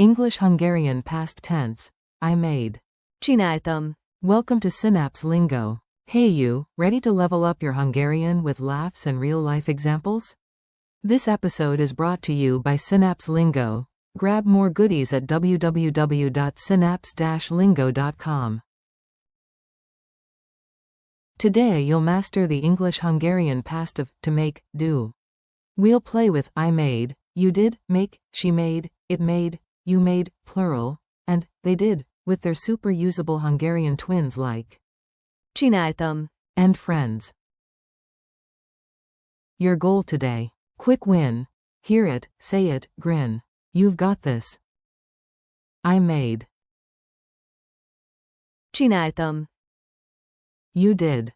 English Hungarian past tense. I made. Csináltam. Welcome to Synapse Lingo. Hey you, ready to level up your Hungarian with laughs and real-life examples? This episode is brought to you by Synapse Lingo. Grab more goodies at www.synapse-lingo.com. Today you'll master the English Hungarian past of to make, do. We'll play with I made, you did, make, she made, it made, you made, plural, and they did, with their super usable Hungarian twins like Csináltam. and friends. Your goal today. Quick win. Hear it, say it, grin. You've got this. I made. Csináltam. You did.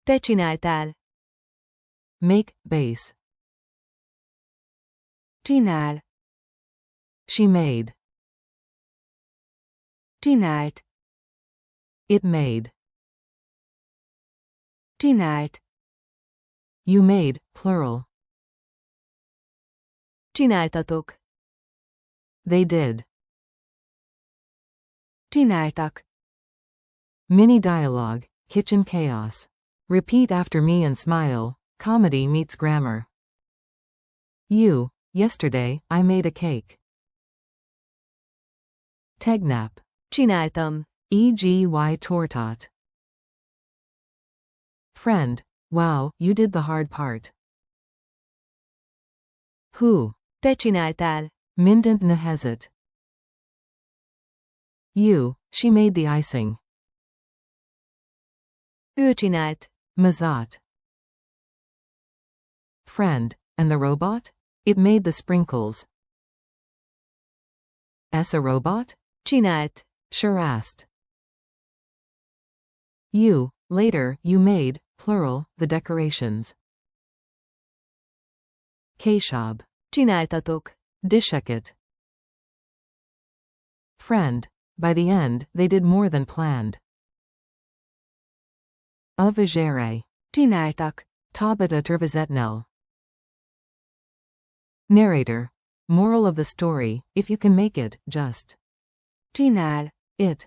Te csináltál. Make, base. Csinál. She made. Csinált. It made. Csinált. You made, plural. Csináltatok. They did. Csináltak. Mini dialogue, kitchen chaos. Repeat after me and smile. Comedy meets grammar. You, yesterday, I made a cake. Tegnap. Csináltam. Gy tortat. Friend, wow, you did the hard part. Who? Te csináltál. Mindent nehezet. You, she made the icing. Ő csinált. Mazat. Friend, and the robot? It made the sprinkles. S a robot? Csinált. Sure asked. You, later, you made, plural, the decorations. Később. Csináltatok. Disheket. Friend, by the end, they did more than planned. A vizsgére. Csináltak. Többet a tervezetnél. Narrator. Moral of the story, if you can make it, just. Csinál. It.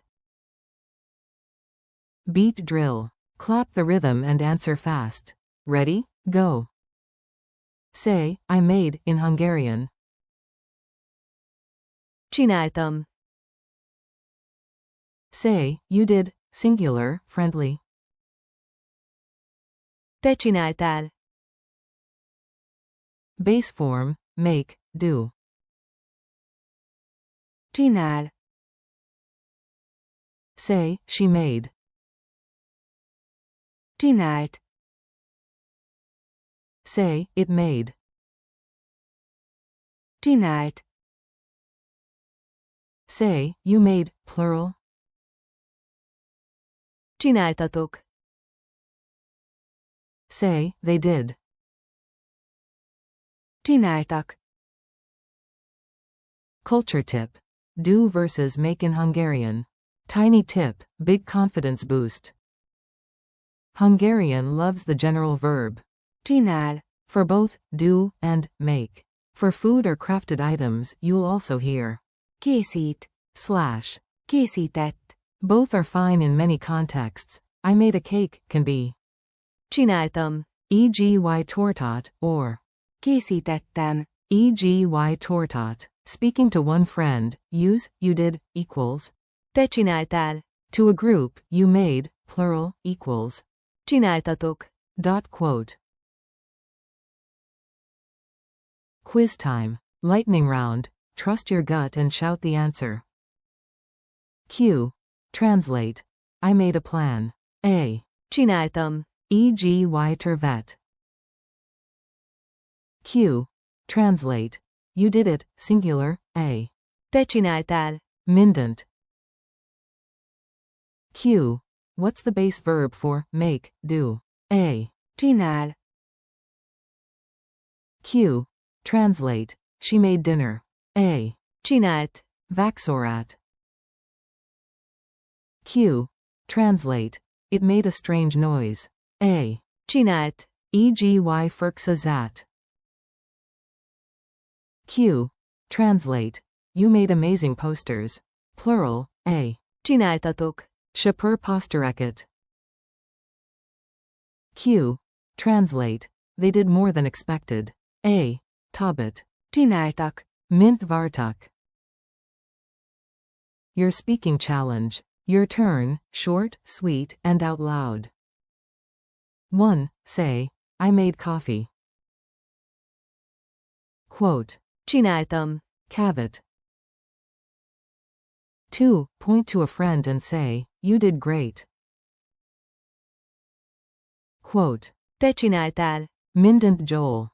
Beat drill. Clap the rhythm and answer fast. Ready? Go. Say, I made, in Hungarian. Csináltam. Say, you did, singular, friendly. Te csináltál. Base form, make, do. Csinál. Say, she made. Csinált. Say, it made. Csinált. Say, you made, plural. Csináltatok. Say, they did. Csináltak. Culture tip. Do versus make in Hungarian. Tiny tip, big confidence boost. Hungarian loves the general verb. Csinál. For both, do, and, make. For food or crafted items, you'll also hear. Készít. Slash. Készített. Both are fine in many contexts. I made a cake, can be. Csináltam. Gy tortat, or. Készítettem. Gy tortat. Speaking to one friend, use, you did, equals. Te csináltál. To a group, you made, plural, equals. Csináltatok. Quote. Quiz time. Lightning round. Trust your gut and shout the answer. Q. Translate. I made a plan. A. Csináltam. Gy tervet. Q. Translate. You did it, singular, A. Te csináltál. Mindent. Q. What's the base verb for make, do? A. Csinál. Q. Translate. She made dinner. A. Csinált. Vaxorat. Q. Translate. It made a strange noise. A. Csinált. Gy firksazat. Q. Translate. You made amazing posters. Plural, A. Csináltatok. Shapur postereket. Q. Translate. They did more than expected. A. Tabit. Csináltak. Mint vartak. Your speaking challenge. Your turn, short, sweet, and out loud. 1. Say, I made coffee. Quote. Csináltam. Caveat. 2. Point to a friend and say, you did great. Quote. Te csináltál. Mindent Joel.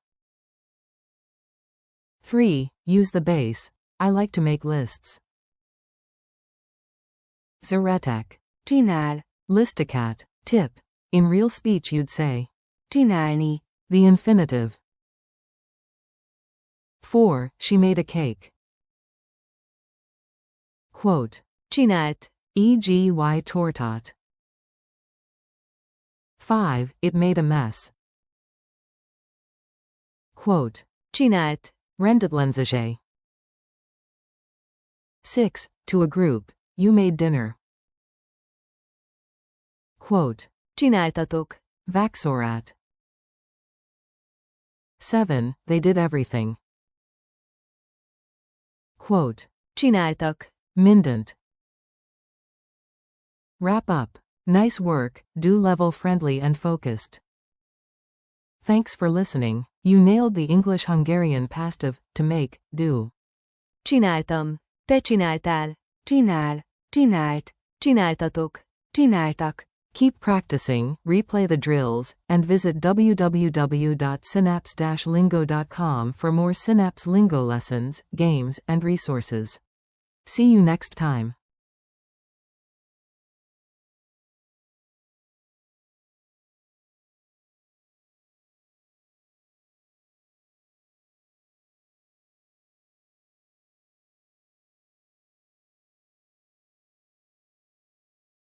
3. Use the base. I like to make lists. Zaretek. Csinál. Listacat. Tip. In real speech you'd say. Csinálni. The infinitive. 4. She made a cake. Quote. Csinált. E.g. tortat. 5. It made a mess. Quote. Csinált. Rendetlenzager. 6. To a group. You made dinner. Quote. Csináltatok. Vaxorat. 7. They did everything. Quote. Csináltak. Mindent. Wrap up. Nice work, do level friendly and focused. Thanks for listening. You nailed the English-Hungarian past of to make, do. Csináltam. Te csináltál. Csinál. Csinált. Csináltatok. Csináltak. Keep practicing, replay the drills, and visit www.synapse-lingo.com for more Synapse Lingo lessons, games, and resources. See you next time.